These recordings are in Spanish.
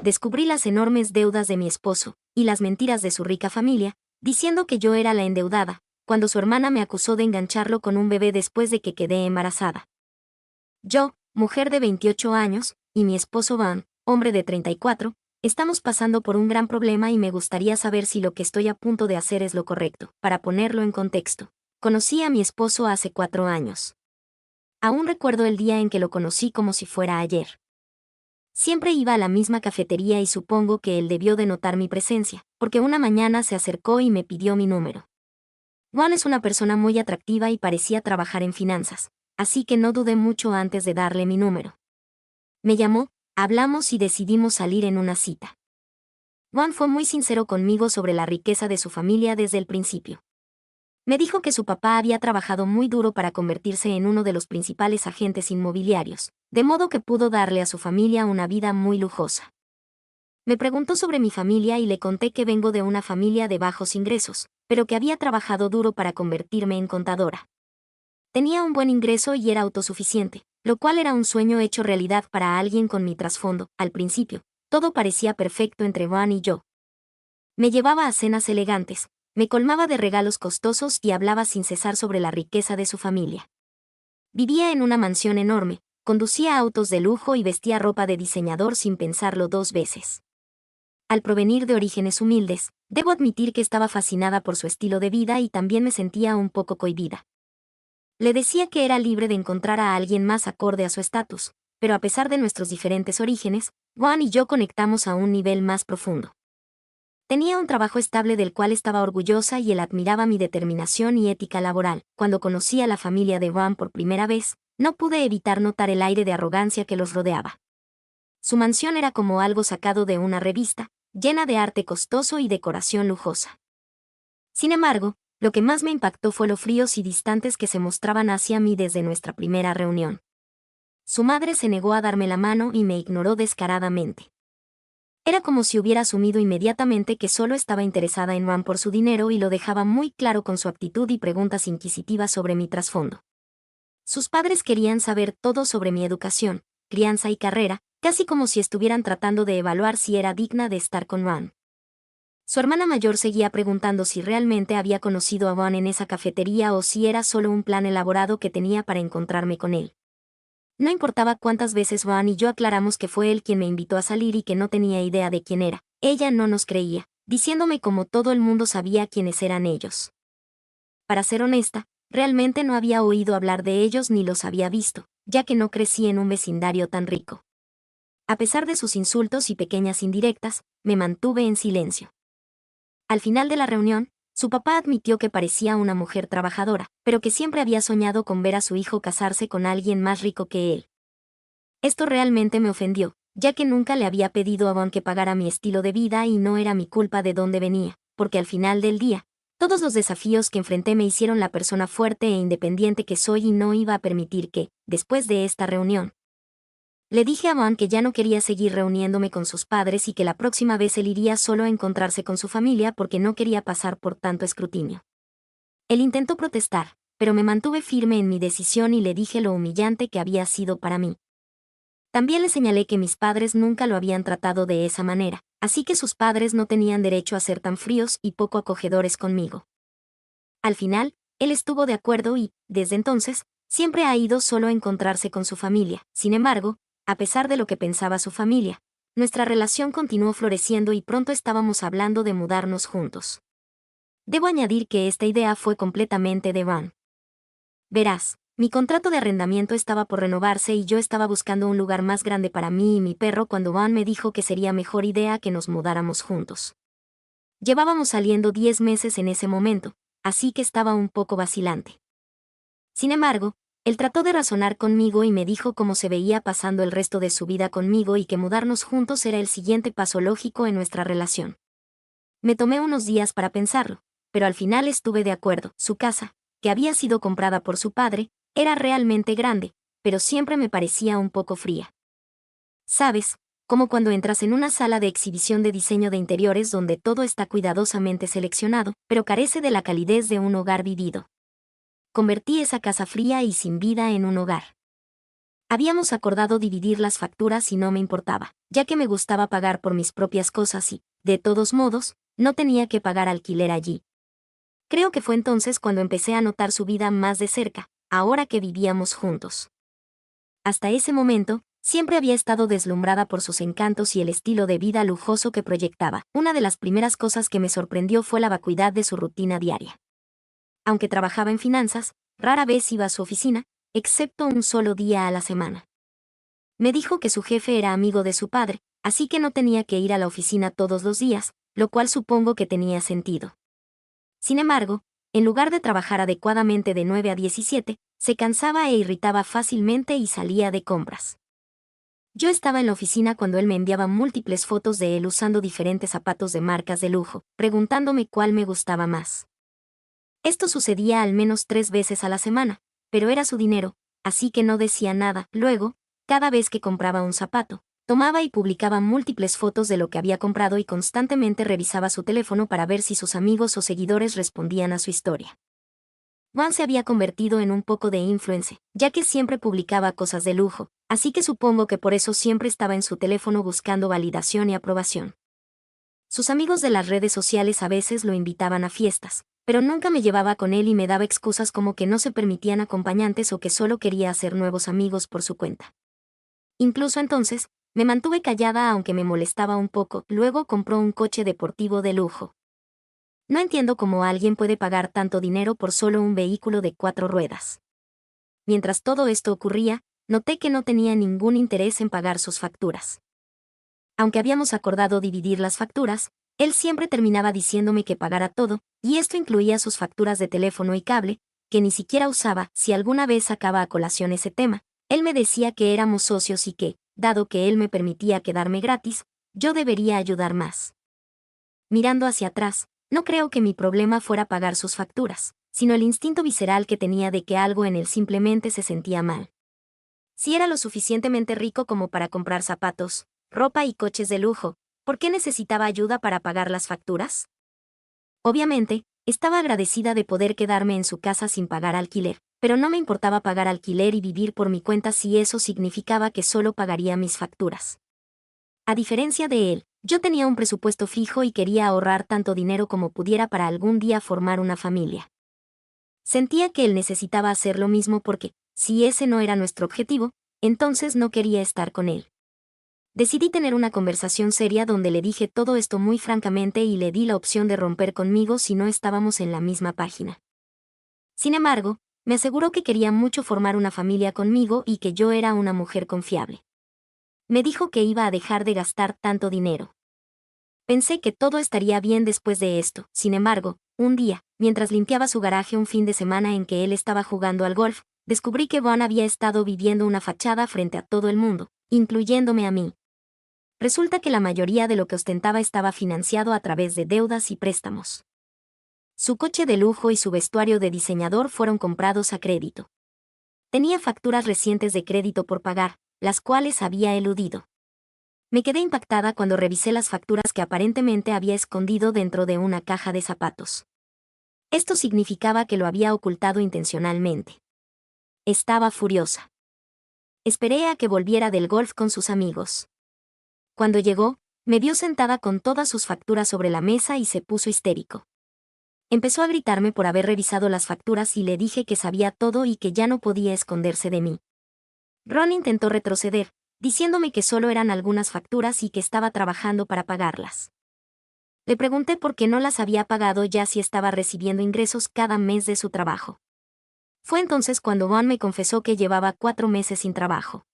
descubrí las enormes deudas de mi esposo y las mentiras de su rica familia, diciendo que yo era la endeudada, cuando su hermana me acusó de engancharlo con un bebé después de que quedé embarazada. Yo, mujer de 28 años, y mi esposo Van, hombre de 34, estamos pasando por un gran problema y me gustaría saber si lo que estoy a punto de hacer es lo correcto. Para ponerlo en contexto, conocí a mi esposo hace 4 años. Aún recuerdo el día en que lo conocí como si fuera ayer. Siempre iba a la misma cafetería y supongo que él debió de notar mi presencia, porque una mañana se acercó y me pidió mi número. Juan es una persona muy atractiva y parecía trabajar en finanzas, así que no dudé mucho antes de darle mi número. Me llamó, hablamos y decidimos salir en una cita. Juan fue muy sincero conmigo sobre la riqueza de su familia desde el principio. Me dijo que su papá había trabajado muy duro para convertirse en uno de los principales agentes inmobiliarios, de modo que pudo darle a su familia una vida muy lujosa. Me preguntó sobre mi familia y le conté que vengo de una familia de bajos ingresos, pero que había trabajado duro para convertirme en contadora. Tenía un buen ingreso y era autosuficiente, lo cual era un sueño hecho realidad para alguien con mi trasfondo. Al principio, todo parecía perfecto entre Juan y yo. Me llevaba a cenas elegantes, me colmaba de regalos costosos y hablaba sin cesar sobre la riqueza de su familia. Vivía en una mansión enorme, conducía autos de lujo y vestía ropa de diseñador sin pensarlo 2 veces. Al provenir de orígenes humildes, debo admitir que estaba fascinada por su estilo de vida y también me sentía un poco cohibida. Le decía que era libre de encontrar a alguien más acorde a su estatus, pero a pesar de nuestros diferentes orígenes, Juan y yo conectamos a un nivel más profundo. Tenía un trabajo estable del cual estaba orgullosa y él admiraba mi determinación y ética laboral. Cuando conocí a la familia de Juan por primera vez, no pude evitar notar el aire de arrogancia que los rodeaba. Su mansión era como algo sacado de una revista, llena de arte costoso y decoración lujosa. Sin embargo, lo que más me impactó fue lo fríos y distantes que se mostraban hacia mí desde nuestra primera reunión. Su madre se negó a darme la mano y me ignoró descaradamente. Era como si hubiera asumido inmediatamente que solo estaba interesada en Juan por su dinero y lo dejaba muy claro con su actitud y preguntas inquisitivas sobre mi trasfondo. Sus padres querían saber todo sobre mi educación, crianza y carrera, casi como si estuvieran tratando de evaluar si era digna de estar con Juan. Su hermana mayor seguía preguntando si realmente había conocido a Juan en esa cafetería o si era solo un plan elaborado que tenía para encontrarme con él. No importaba cuántas veces Juan y yo aclaramos que fue él quien me invitó a salir y que no tenía idea de quién era, ella no nos creía, diciéndome como todo el mundo sabía quiénes eran ellos. Para ser honesta, realmente no había oído hablar de ellos ni los había visto, ya que no crecí en un vecindario tan rico. A pesar de sus insultos y pequeñas indirectas, me mantuve en silencio. Al final de la reunión, su papá admitió que parecía una mujer trabajadora, pero que siempre había soñado con ver a su hijo casarse con alguien más rico que él. Esto realmente me ofendió, ya que nunca le había pedido a Juan que pagara mi estilo de vida y no era mi culpa de dónde venía, porque al final del día, todos los desafíos que enfrenté me hicieron la persona fuerte e independiente que soy y no iba a permitir que, después de esta reunión, le dije a Juan que ya no quería seguir reuniéndome con sus padres y que la próxima vez él iría solo a encontrarse con su familia porque no quería pasar por tanto escrutinio. Él intentó protestar, pero me mantuve firme en mi decisión y le dije lo humillante que había sido para mí. También le señalé que mis padres nunca lo habían tratado de esa manera, así que sus padres no tenían derecho a ser tan fríos y poco acogedores conmigo. Al final, él estuvo de acuerdo y, desde entonces, siempre ha ido solo a encontrarse con su familia. Sin embargo, a pesar de lo que pensaba su familia, nuestra relación continuó floreciendo y pronto estábamos hablando de mudarnos juntos. Debo añadir que esta idea fue completamente de Van. Verás, mi contrato de arrendamiento estaba por renovarse y yo estaba buscando un lugar más grande para mí y mi perro cuando Van me dijo que sería mejor idea que nos mudáramos juntos. Llevábamos saliendo 10 meses en ese momento, así que estaba un poco vacilante. Sin embargo, él trató de razonar conmigo y me dijo cómo se veía pasando el resto de su vida conmigo y que mudarnos juntos era el siguiente paso lógico en nuestra relación. Me tomé unos días para pensarlo, pero al final estuve de acuerdo. Su casa, que había sido comprada por su padre, era realmente grande, pero siempre me parecía un poco fría. ¿Sabes? Como cuando entras en una sala de exhibición de diseño de interiores donde todo está cuidadosamente seleccionado, pero carece de la calidez de un hogar vivido. Convertí esa casa fría y sin vida en un hogar. Habíamos acordado dividir las facturas y no me importaba, ya que me gustaba pagar por mis propias cosas y, de todos modos, no tenía que pagar alquiler allí. Creo que fue entonces cuando empecé a notar su vida más de cerca, ahora que vivíamos juntos. Hasta ese momento, siempre había estado deslumbrada por sus encantos y el estilo de vida lujoso que proyectaba. Una de las primeras cosas que me sorprendió fue la vacuidad de su rutina diaria. Aunque trabajaba en finanzas, rara vez iba a su oficina, excepto un solo día a la semana. Me dijo que su jefe era amigo de su padre, así que no tenía que ir a la oficina todos los días, lo cual supongo que tenía sentido. Sin embargo, en lugar de trabajar adecuadamente de 9 a 17, se cansaba e irritaba fácilmente y salía de compras. Yo estaba en la oficina cuando él me enviaba múltiples fotos de él usando diferentes zapatos de marcas de lujo, preguntándome cuál me gustaba más. Esto sucedía al menos 3 veces a la semana, pero era su dinero, así que no decía nada. Luego, cada vez que compraba un zapato, tomaba y publicaba múltiples fotos de lo que había comprado y constantemente revisaba su teléfono para ver si sus amigos o seguidores respondían a su historia. Juan se había convertido en un poco de influencer, ya que siempre publicaba cosas de lujo, así que supongo que por eso siempre estaba en su teléfono buscando validación y aprobación. Sus amigos de las redes sociales a veces lo invitaban a fiestas, pero nunca me llevaba con él y me daba excusas como que no se permitían acompañantes o que solo quería hacer nuevos amigos por su cuenta. Incluso entonces, me mantuve callada aunque me molestaba un poco. Luego compró un coche deportivo de lujo. No entiendo cómo alguien puede pagar tanto dinero por solo un vehículo de 4 ruedas. Mientras todo esto ocurría, noté que no tenía ningún interés en pagar sus facturas. Aunque habíamos acordado dividir las facturas, él siempre terminaba diciéndome que pagara todo, y esto incluía sus facturas de teléfono y cable, que ni siquiera usaba. Si alguna vez sacaba a colación ese tema, él me decía que éramos socios y que, dado que él me permitía quedarme gratis, yo debería ayudar más. Mirando hacia atrás, no creo que mi problema fuera pagar sus facturas, sino el instinto visceral que tenía de que algo en él simplemente se sentía mal. Si era lo suficientemente rico como para comprar zapatos, ropa y coches de lujo, ¿por qué necesitaba ayuda para pagar las facturas? Obviamente, estaba agradecida de poder quedarme en su casa sin pagar alquiler, pero no me importaba pagar alquiler y vivir por mi cuenta si eso significaba que solo pagaría mis facturas. A diferencia de él, yo tenía un presupuesto fijo y quería ahorrar tanto dinero como pudiera para algún día formar una familia. Sentía que él necesitaba hacer lo mismo porque, si ese no era nuestro objetivo, entonces no quería estar con él. Decidí tener una conversación seria donde le dije todo esto muy francamente y le di la opción de romper conmigo si no estábamos en la misma página. Sin embargo, me aseguró que quería mucho formar una familia conmigo y que yo era una mujer confiable. Me dijo que iba a dejar de gastar tanto dinero. Pensé que todo estaría bien después de esto. Sin embargo, un día, mientras limpiaba su garaje un fin de semana en que él estaba jugando al golf, descubrí que Von había estado viviendo una fachada frente a todo el mundo, incluyéndome a mí. Resulta que la mayoría de lo que ostentaba estaba financiado a través de deudas y préstamos. Su coche de lujo y su vestuario de diseñador fueron comprados a crédito. Tenía facturas recientes de crédito por pagar, las cuales había eludido. Me quedé impactada cuando revisé las facturas que aparentemente había escondido dentro de una caja de zapatos. Esto significaba que lo había ocultado intencionalmente. Estaba furiosa. Esperé a que volviera del golf con sus amigos. Cuando llegó, me vio sentada con todas sus facturas sobre la mesa y se puso histérico. Empezó a gritarme por haber revisado las facturas y le dije que sabía todo y que ya no podía esconderse de mí. Ron intentó retroceder, diciéndome que solo eran algunas facturas y que estaba trabajando para pagarlas. Le pregunté por qué no las había pagado ya si estaba recibiendo ingresos cada mes de su trabajo. Fue entonces cuando Ron me confesó que llevaba 4 meses sin trabajo.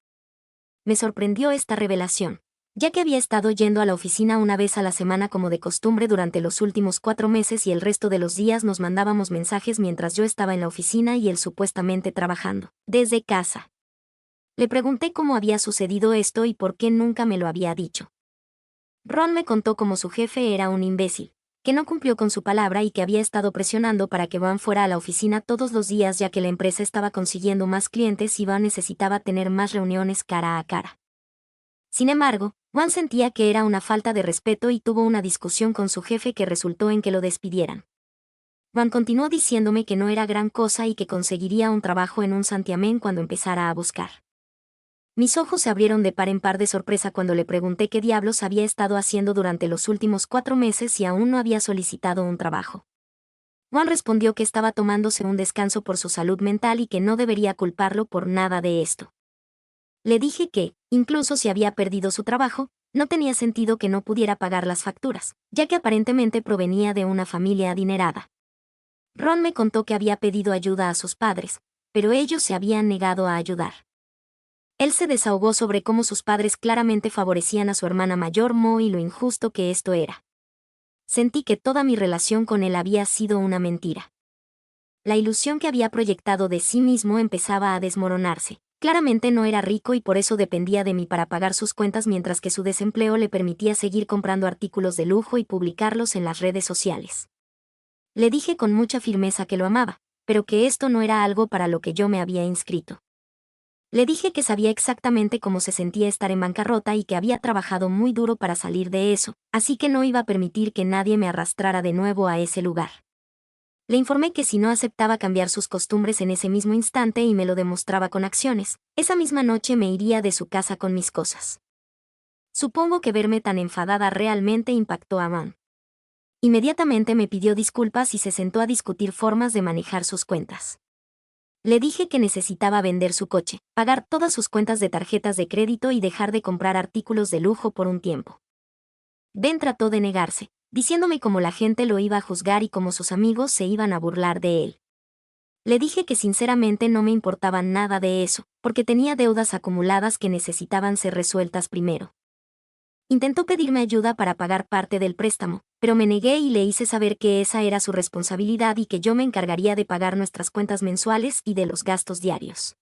Me sorprendió esta revelación, ya que había estado yendo a la oficina una vez a la semana como de costumbre durante los últimos 4 meses y el resto de los días nos mandábamos mensajes mientras yo estaba en la oficina y él supuestamente trabajando desde casa. Le pregunté cómo había sucedido esto y por qué nunca me lo había dicho. Ron me contó cómo su jefe era un imbécil, que no cumplió con su palabra y que había estado presionando para que Van fuera a la oficina todos los días ya que la empresa estaba consiguiendo más clientes y Van necesitaba tener más reuniones cara a cara. Sin embargo, Van sentía que era una falta de respeto y tuvo una discusión con su jefe que resultó en que lo despidieran. Van continuó diciéndome que no era gran cosa y que conseguiría un trabajo en un santiamén cuando empezara a buscar. Mis ojos se abrieron de par en par de sorpresa cuando le pregunté qué diablos había estado haciendo durante los últimos 4 meses y aún no había solicitado un trabajo. Juan respondió que estaba tomándose un descanso por su salud mental y que no debería culparlo por nada de esto. Le dije que, incluso si había perdido su trabajo, no tenía sentido que no pudiera pagar las facturas, ya que aparentemente provenía de una familia adinerada. Ron me contó que había pedido ayuda a sus padres, pero ellos se habían negado a ayudar. Él se desahogó sobre cómo sus padres claramente favorecían a su hermana mayor Mo y lo injusto que esto era. Sentí que toda mi relación con él había sido una mentira. La ilusión que había proyectado de sí mismo empezaba a desmoronarse. Claramente no era rico y por eso dependía de mí para pagar sus cuentas mientras que su desempleo le permitía seguir comprando artículos de lujo y publicarlos en las redes sociales. Le dije con mucha firmeza que lo amaba, pero que esto no era algo para lo que yo me había inscrito. Le dije que sabía exactamente cómo se sentía estar en bancarrota y que había trabajado muy duro para salir de eso, así que no iba a permitir que nadie me arrastrara de nuevo a ese lugar. Le informé que si no aceptaba cambiar sus costumbres en ese mismo instante y me lo demostraba con acciones, esa misma noche me iría de su casa con mis cosas. Supongo que verme tan enfadada realmente impactó a Van. Inmediatamente me pidió disculpas y se sentó a discutir formas de manejar sus cuentas. Le dije que necesitaba vender su coche, pagar todas sus cuentas de tarjetas de crédito y dejar de comprar artículos de lujo por un tiempo. Ben trató de negarse, diciéndome cómo la gente lo iba a juzgar y cómo sus amigos se iban a burlar de él. Le dije que sinceramente no me importaba nada de eso, porque tenía deudas acumuladas que necesitaban ser resueltas primero. Intentó pedirme ayuda para pagar parte del préstamo, pero me negué y le hice saber que esa era su responsabilidad y que yo me encargaría de pagar nuestras cuentas mensuales y de los gastos diarios.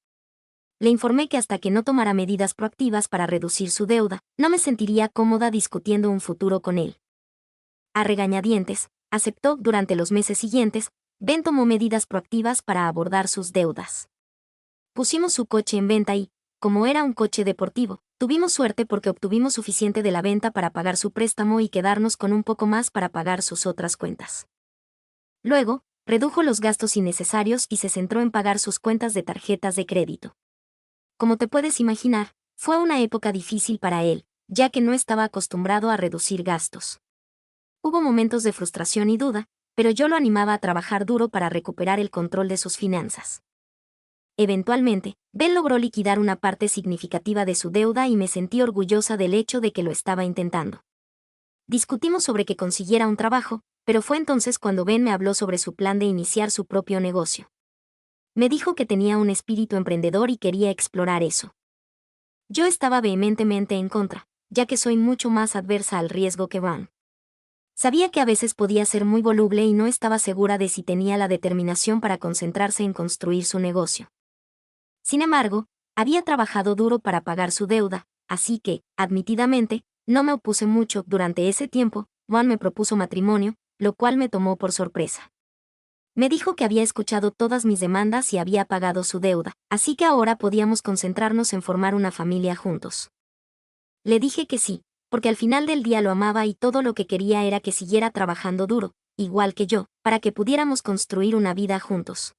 Le informé que hasta que no tomara medidas proactivas para reducir su deuda, no me sentiría cómoda discutiendo un futuro con él. A regañadientes, aceptó. Durante los meses siguientes, Ben tomó medidas proactivas para abordar sus deudas. Pusimos su coche en venta y, como era un coche deportivo, tuvimos suerte porque obtuvimos suficiente de la venta para pagar su préstamo y quedarnos con un poco más para pagar sus otras cuentas. Luego, redujo los gastos innecesarios y se centró en pagar sus cuentas de tarjetas de crédito. Como te puedes imaginar, fue una época difícil para él, ya que no estaba acostumbrado a reducir gastos. Hubo momentos de frustración y duda, pero yo lo animaba a trabajar duro para recuperar el control de sus finanzas. Eventualmente, Ben logró liquidar una parte significativa de su deuda y me sentí orgullosa del hecho de que lo estaba intentando. Discutimos sobre que consiguiera un trabajo, pero fue entonces cuando Ben me habló sobre su plan de iniciar su propio negocio. Me dijo que tenía un espíritu emprendedor y quería explorar eso. Yo estaba vehementemente en contra, ya que soy mucho más adversa al riesgo que Van. Sabía que a veces podía ser muy voluble y no estaba segura de si tenía la determinación para concentrarse en construir su negocio. Sin embargo, había trabajado duro para pagar su deuda, así que, admitidamente, no me opuse mucho. Durante ese tiempo, Juan me propuso matrimonio, lo cual me tomó por sorpresa. Me dijo que había escuchado todas mis demandas y había pagado su deuda, así que ahora podíamos concentrarnos en formar una familia juntos. Le dije que sí, porque al final del día lo amaba y todo lo que quería era que siguiera trabajando duro, igual que yo, para que pudiéramos construir una vida juntos.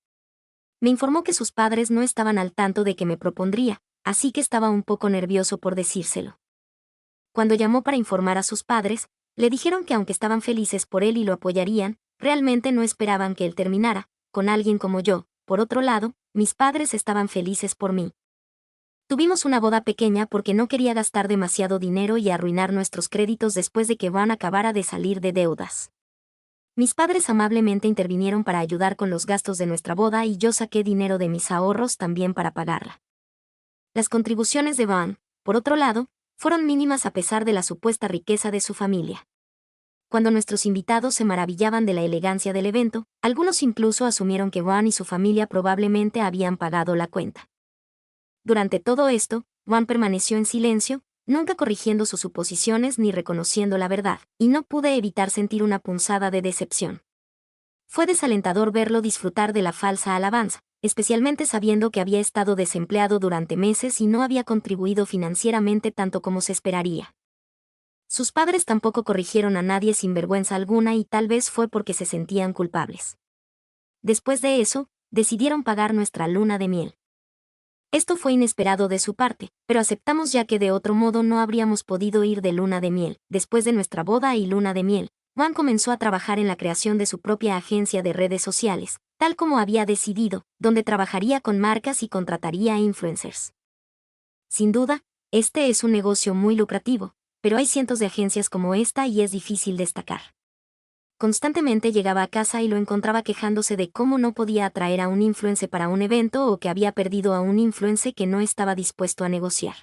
Me informó que sus padres no estaban al tanto de que me propondría, así que estaba un poco nervioso por decírselo. Cuando llamó para informar a sus padres, le dijeron que aunque estaban felices por él y lo apoyarían, realmente no esperaban que él terminara con alguien como yo. Por otro lado, mis padres estaban felices por mí. Tuvimos una boda pequeña porque no quería gastar demasiado dinero y arruinar nuestros créditos después de que Van acabara de salir de deudas. Mis padres amablemente intervinieron para ayudar con los gastos de nuestra boda y yo saqué dinero de mis ahorros también para pagarla. Las contribuciones de Van, por otro lado, fueron mínimas a pesar de la supuesta riqueza de su familia. Cuando nuestros invitados se maravillaban de la elegancia del evento, algunos incluso asumieron que Van y su familia probablemente habían pagado la cuenta. Durante todo esto, Van permaneció en silencio, nunca corrigiendo sus suposiciones ni reconociendo la verdad, y no pude evitar sentir una punzada de decepción. Fue desalentador verlo disfrutar de la falsa alabanza, especialmente sabiendo que había estado desempleado durante meses y no había contribuido financieramente tanto como se esperaría. Sus padres tampoco corrigieron a nadie sin vergüenza alguna y tal vez fue porque se sentían culpables. Después de eso, decidieron pagar nuestra luna de miel. Esto fue inesperado de su parte, pero aceptamos ya que de otro modo no habríamos podido ir de luna de miel. Después de nuestra boda y luna de miel, Juan comenzó a trabajar en la creación de su propia agencia de redes sociales, tal como había decidido, donde trabajaría con marcas y contrataría a influencers. Sin duda, este es un negocio muy lucrativo, pero hay cientos de agencias como esta y es difícil destacar. Constantemente llegaba a casa y lo encontraba quejándose de cómo no podía atraer a un influencer para un evento o que había perdido a un influencer que no estaba dispuesto a negociar.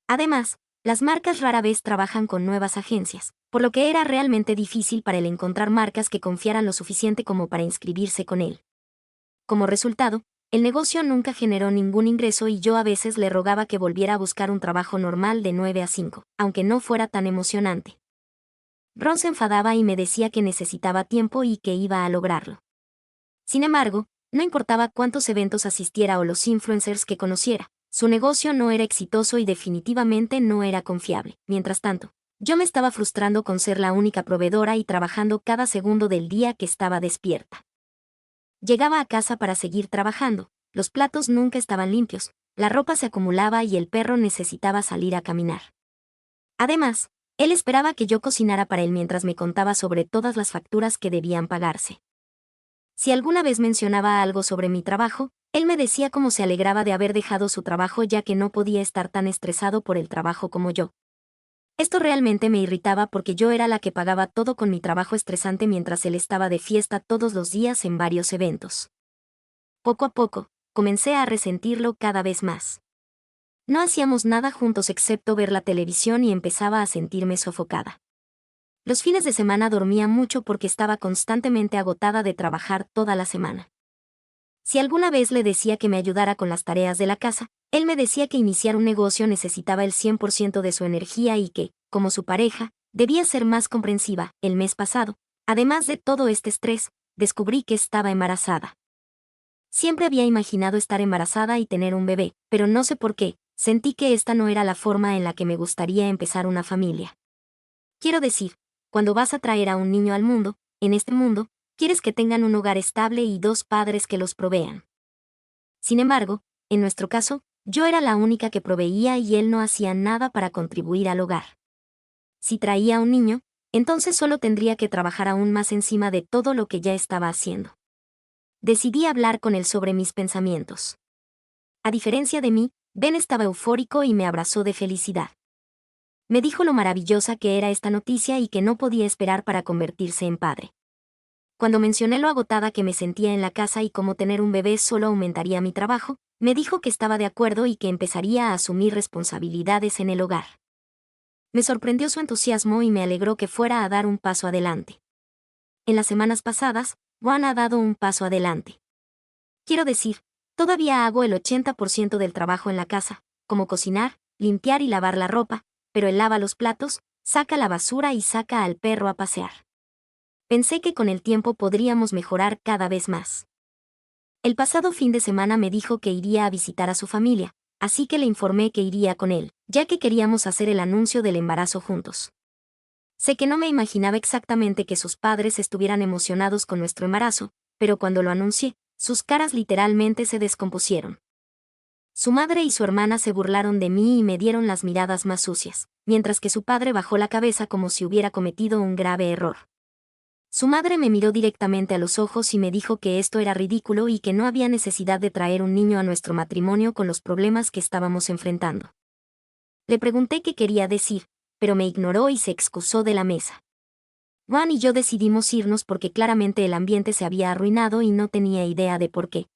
Además, las marcas rara vez trabajan con nuevas agencias, por lo que era realmente difícil para él encontrar marcas que confiaran lo suficiente como para inscribirse con él. Como resultado, el negocio nunca generó ningún ingreso y yo a veces le rogaba que volviera a buscar un trabajo normal de 9 a 5, aunque no fuera tan emocionante. Ron se enfadaba y me decía que necesitaba tiempo y que iba a lograrlo. Sin embargo, no importaba cuántos eventos asistiera o los influencers que conociera, su negocio no era exitoso y definitivamente no era confiable. Mientras tanto, yo me estaba frustrando con ser la única proveedora y trabajando cada segundo del día que estaba despierta. Llegaba a casa para seguir trabajando, los platos nunca estaban limpios, la ropa se acumulaba y el perro necesitaba salir a caminar. Además, él esperaba que yo cocinara para él mientras me contaba sobre todas las facturas que debían pagarse. Si alguna vez mencionaba algo sobre mi trabajo, él me decía cómo se alegraba de haber dejado su trabajo ya que no podía estar tan estresado por el trabajo como yo. Esto realmente me irritaba porque yo era la que pagaba todo con mi trabajo estresante mientras él estaba de fiesta todos los días en varios eventos. Poco a poco, comencé a resentirlo cada vez más. No hacíamos nada juntos excepto ver la televisión y empezaba a sentirme sofocada. Los fines de semana dormía mucho porque estaba constantemente agotada de trabajar toda la semana. Si alguna vez le decía que me ayudara con las tareas de la casa, él me decía que iniciar un negocio necesitaba el 100% de su energía y que, como su pareja, debía ser más comprensiva. El mes pasado, además de todo este estrés, descubrí que estaba embarazada. Siempre había imaginado estar embarazada y tener un bebé, pero no sé por qué, sentí que esta no era la forma en la que me gustaría empezar una familia. Quiero decir, cuando vas a traer a un niño al mundo, en este mundo, quieres que tengan un hogar estable y dos padres que los provean. Sin embargo, en nuestro caso, yo era la única que proveía y él no hacía nada para contribuir al hogar. Si traía a un niño, entonces solo tendría que trabajar aún más encima de todo lo que ya estaba haciendo. Decidí hablar con él sobre mis pensamientos. A diferencia de mí, Ben estaba eufórico y me abrazó de felicidad. Me dijo lo maravillosa que era esta noticia y que no podía esperar para convertirse en padre. Cuando mencioné lo agotada que me sentía en la casa y cómo tener un bebé solo aumentaría mi trabajo, me dijo que estaba de acuerdo y que empezaría a asumir responsabilidades en el hogar. Me sorprendió su entusiasmo y me alegró que fuera a dar un paso adelante. En las semanas pasadas, Juan ha dado un paso adelante. Quiero decir, todavía hago el 80% del trabajo en la casa, como cocinar, limpiar y lavar la ropa, pero él lava los platos, saca la basura y saca al perro a pasear. Pensé que con el tiempo podríamos mejorar cada vez más. El pasado fin de semana me dijo que iría a visitar a su familia, así que le informé que iría con él, ya que queríamos hacer el anuncio del embarazo juntos. Sé que no me imaginaba exactamente que sus padres estuvieran emocionados con nuestro embarazo, pero cuando lo anuncié, sus caras literalmente se descompusieron. Su madre y su hermana se burlaron de mí y me dieron las miradas más sucias, mientras que su padre bajó la cabeza como si hubiera cometido un grave error. Su madre me miró directamente a los ojos y me dijo que esto era ridículo y que no había necesidad de traer un niño a nuestro matrimonio con los problemas que estábamos enfrentando. Le pregunté qué quería decir, pero me ignoró y se excusó de la mesa. Juan y yo decidimos irnos porque claramente el ambiente se había arruinado y no tenía idea de por qué.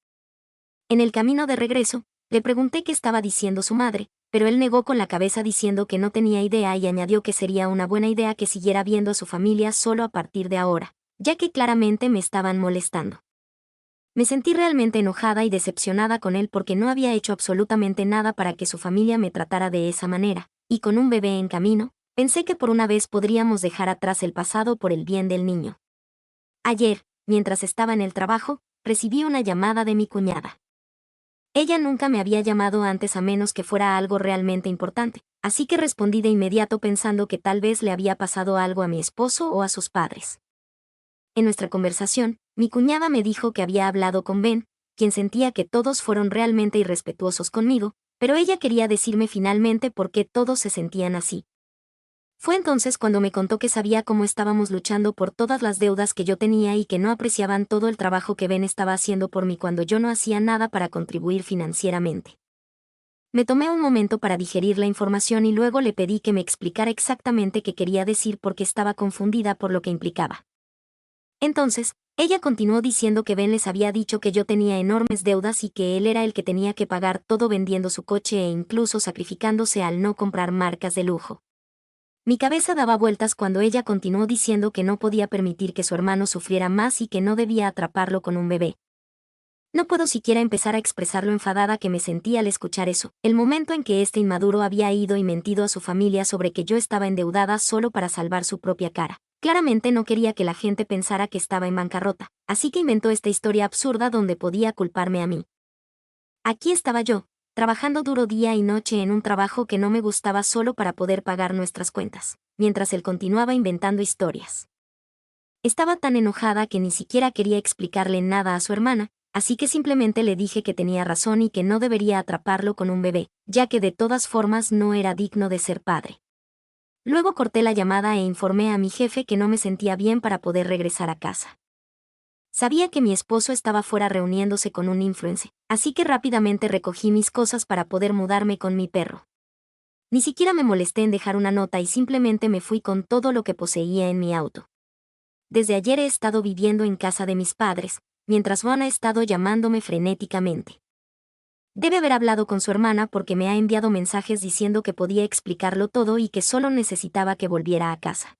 En el camino de regreso, le pregunté qué estaba diciendo su madre, pero él negó con la cabeza diciendo que no tenía idea y añadió que sería una buena idea que siguiera viendo a su familia solo a partir de ahora, ya que claramente me estaban molestando. Me sentí realmente enojada y decepcionada con él porque no había hecho absolutamente nada para que su familia me tratara de esa manera, y con un bebé en camino, pensé que por una vez podríamos dejar atrás el pasado por el bien del niño. Ayer, mientras estaba en el trabajo, recibí una llamada de mi cuñada. Ella nunca me había llamado antes a menos que fuera algo realmente importante, así que respondí de inmediato pensando que tal vez le había pasado algo a mi esposo o a sus padres. En nuestra conversación, mi cuñada me dijo que había hablado con Ben, quien sentía que todos fueron realmente irrespetuosos conmigo, pero ella quería decirme finalmente por qué todos se sentían así. Fue entonces cuando me contó que sabía cómo estábamos luchando por todas las deudas que yo tenía y que no apreciaban todo el trabajo que Ben estaba haciendo por mí cuando yo no hacía nada para contribuir financieramente. Me tomé un momento para digerir la información y luego le pedí que me explicara exactamente qué quería decir porque estaba confundida por lo que implicaba. Entonces, ella continuó diciendo que Ben les había dicho que yo tenía enormes deudas y que él era el que tenía que pagar todo vendiendo su coche e incluso sacrificándose al no comprar marcas de lujo. Mi cabeza daba vueltas cuando ella continuó diciendo que no podía permitir que su hermano sufriera más y que no debía atraparlo con un bebé. No puedo siquiera empezar a expresar lo enfadada que me sentí al escuchar eso, el momento en que este inmaduro había ido y mentido a su familia sobre que yo estaba endeudada solo para salvar su propia cara. Claramente no quería que la gente pensara que estaba en bancarrota, así que inventó esta historia absurda donde podía culparme a mí. Aquí estaba yo, trabajando duro día y noche en un trabajo que no me gustaba solo para poder pagar nuestras cuentas, mientras él continuaba inventando historias. Estaba tan enojada que ni siquiera quería explicarle nada a su hermana, así que simplemente le dije que tenía razón y que no debería atraparlo con un bebé, ya que de todas formas no era digno de ser padre. Luego corté la llamada e informé a mi jefe que no me sentía bien para poder regresar a casa. Sabía que mi esposo estaba fuera reuniéndose con un influencer, así que rápidamente recogí mis cosas para poder mudarme con mi perro. Ni siquiera me molesté en dejar una nota y simplemente me fui con todo lo que poseía en mi auto. Desde ayer he estado viviendo en casa de mis padres, mientras Juan ha estado llamándome frenéticamente. Debe haber hablado con su hermana porque me ha enviado mensajes diciendo que podía explicarlo todo y que solo necesitaba que volviera a casa.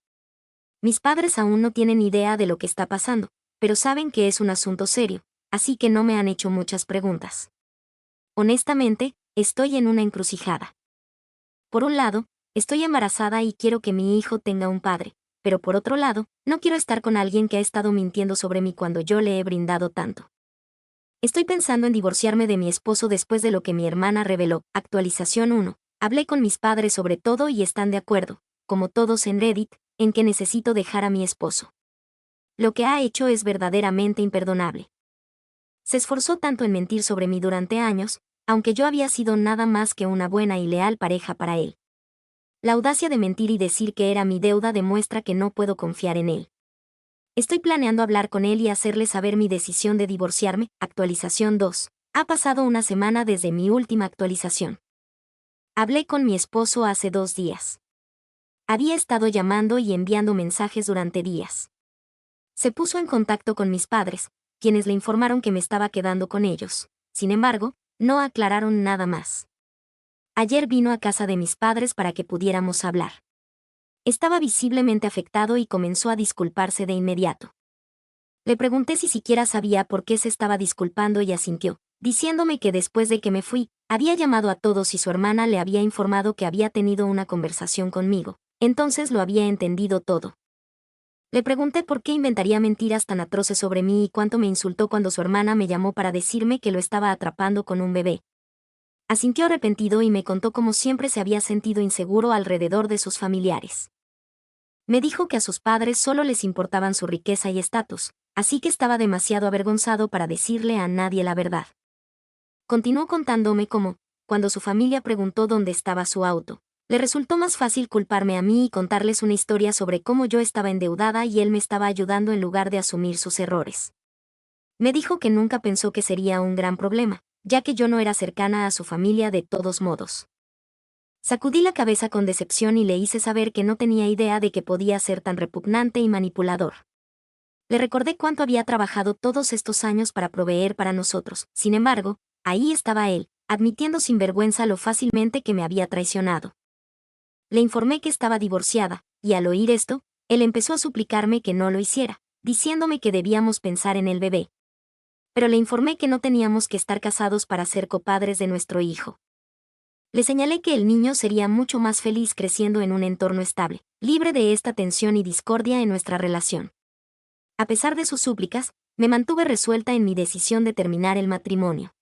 Mis padres aún no tienen idea de lo que está pasando, pero saben que es un asunto serio, así que no me han hecho muchas preguntas. Honestamente, estoy en una encrucijada. Por un lado, estoy embarazada y quiero que mi hijo tenga un padre, pero por otro lado, no quiero estar con alguien que ha estado mintiendo sobre mí cuando yo le he brindado tanto. Estoy pensando en divorciarme de mi esposo después de lo que mi hermana reveló. Actualización 1. Hablé con mis padres sobre todo y están de acuerdo, como todos en Reddit, en que necesito dejar a mi esposo. Lo que ha hecho es verdaderamente imperdonable. Se esforzó tanto en mentir sobre mí durante años, aunque yo había sido nada más que una buena y leal pareja para él. La audacia de mentir y decir que era mi deuda demuestra que no puedo confiar en él. Estoy planeando hablar con él y hacerle saber mi decisión de divorciarme. Actualización 2. Ha pasado una semana desde mi última actualización. Hablé con mi esposo hace 2 días. Había estado llamando y enviando mensajes durante días. Se puso en contacto con mis padres, quienes le informaron que me estaba quedando con ellos. Sin embargo, no aclararon nada más. Ayer vino a casa de mis padres para que pudiéramos hablar. Estaba visiblemente afectado y comenzó a disculparse de inmediato. Le pregunté si siquiera sabía por qué se estaba disculpando y asintió, diciéndome que después de que me fui, había llamado a todos y su hermana le había informado que había tenido una conversación conmigo. Entonces lo había entendido todo. Le pregunté por qué inventaría mentiras tan atroces sobre mí y cuánto me insultó cuando su hermana me llamó para decirme que lo estaba atrapando con un bebé. Asintió arrepentido y me contó cómo siempre se había sentido inseguro alrededor de sus familiares. Me dijo que a sus padres solo les importaban su riqueza y estatus, así que estaba demasiado avergonzado para decirle a nadie la verdad. Continuó contándome cómo, cuando su familia preguntó dónde estaba su auto, le resultó más fácil culparme a mí y contarles una historia sobre cómo yo estaba endeudada y él me estaba ayudando en lugar de asumir sus errores. Me dijo que nunca pensó que sería un gran problema, ya que yo no era cercana a su familia de todos modos. Sacudí la cabeza con decepción y le hice saber que no tenía idea de que podía ser tan repugnante y manipulador. Le recordé cuánto había trabajado todos estos años para proveer para nosotros. Sin embargo, ahí estaba él, admitiendo sin vergüenza lo fácilmente que me había traicionado. Le informé que estaba divorciada, y al oír esto, él empezó a suplicarme que no lo hiciera, diciéndome que debíamos pensar en el bebé. Pero le informé que no teníamos que estar casados para ser copadres de nuestro hijo. Le señalé que el niño sería mucho más feliz creciendo en un entorno estable, libre de esta tensión y discordia en nuestra relación. A pesar de sus súplicas, me mantuve resuelta en mi decisión de terminar el matrimonio.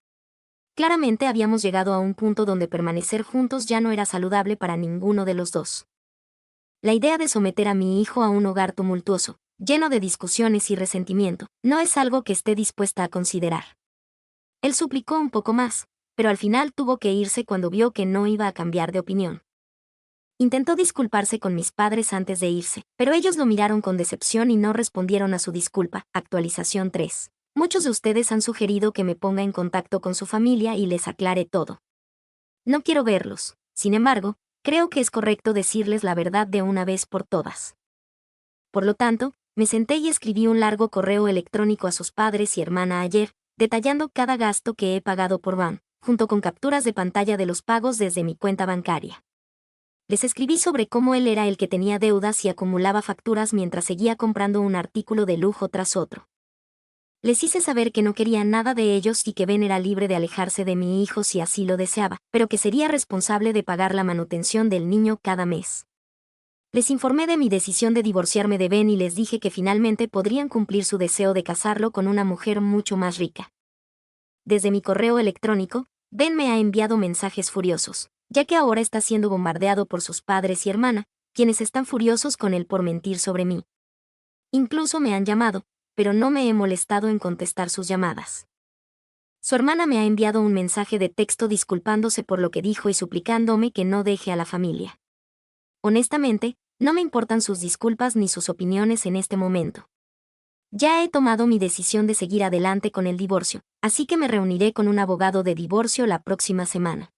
Claramente habíamos llegado a un punto donde permanecer juntos ya no era saludable para ninguno de los dos. La idea de someter a mi hijo a un hogar tumultuoso, lleno de discusiones y resentimiento, no es algo que esté dispuesta a considerar. Él suplicó un poco más, pero al final tuvo que irse cuando vio que no iba a cambiar de opinión. Intentó disculparse con mis padres antes de irse, pero ellos lo miraron con decepción y no respondieron a su disculpa. Actualización 3. Muchos de ustedes han sugerido que me ponga en contacto con su familia y les aclare todo. No quiero verlos, sin embargo, creo que es correcto decirles la verdad de una vez por todas. Por lo tanto, me senté y escribí un largo correo electrónico a sus padres y hermana ayer, detallando cada gasto que he pagado por Van, junto con capturas de pantalla de los pagos desde mi cuenta bancaria. Les escribí sobre cómo él era el que tenía deudas y acumulaba facturas mientras seguía comprando un artículo de lujo tras otro. Les hice saber que no quería nada de ellos y que Ben era libre de alejarse de mi hijo si así lo deseaba, pero que sería responsable de pagar la manutención del niño cada mes. Les informé de mi decisión de divorciarme de Ben y les dije que finalmente podrían cumplir su deseo de casarlo con una mujer mucho más rica. Desde mi correo electrónico, Ben me ha enviado mensajes furiosos, ya que ahora está siendo bombardeado por sus padres y hermana, quienes están furiosos con él por mentir sobre mí. Incluso me han llamado, pero no me he molestado en contestar sus llamadas. Su hermana me ha enviado un mensaje de texto disculpándose por lo que dijo y suplicándome que no deje a la familia. Honestamente, no me importan sus disculpas ni sus opiniones en este momento. Ya he tomado mi decisión de seguir adelante con el divorcio, así que me reuniré con un abogado de divorcio la próxima semana.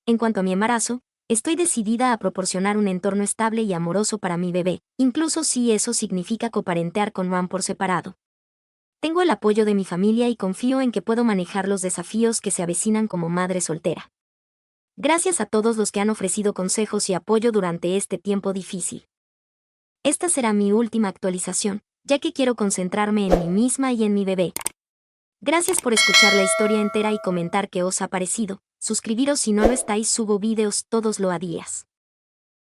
En cuanto a mi embarazo, estoy decidida a proporcionar un entorno estable y amoroso para mi bebé, incluso si eso significa coparentear con Juan por separado. Tengo el apoyo de mi familia y confío en que puedo manejar los desafíos que se avecinan como madre soltera. Gracias a todos los que han ofrecido consejos y apoyo durante este tiempo difícil. Esta será mi última actualización, ya que quiero concentrarme en mí misma y en mi bebé. Gracias por escuchar la historia entera y comentar qué os ha parecido. Suscribiros si no lo estáis, subo vídeos todos los días.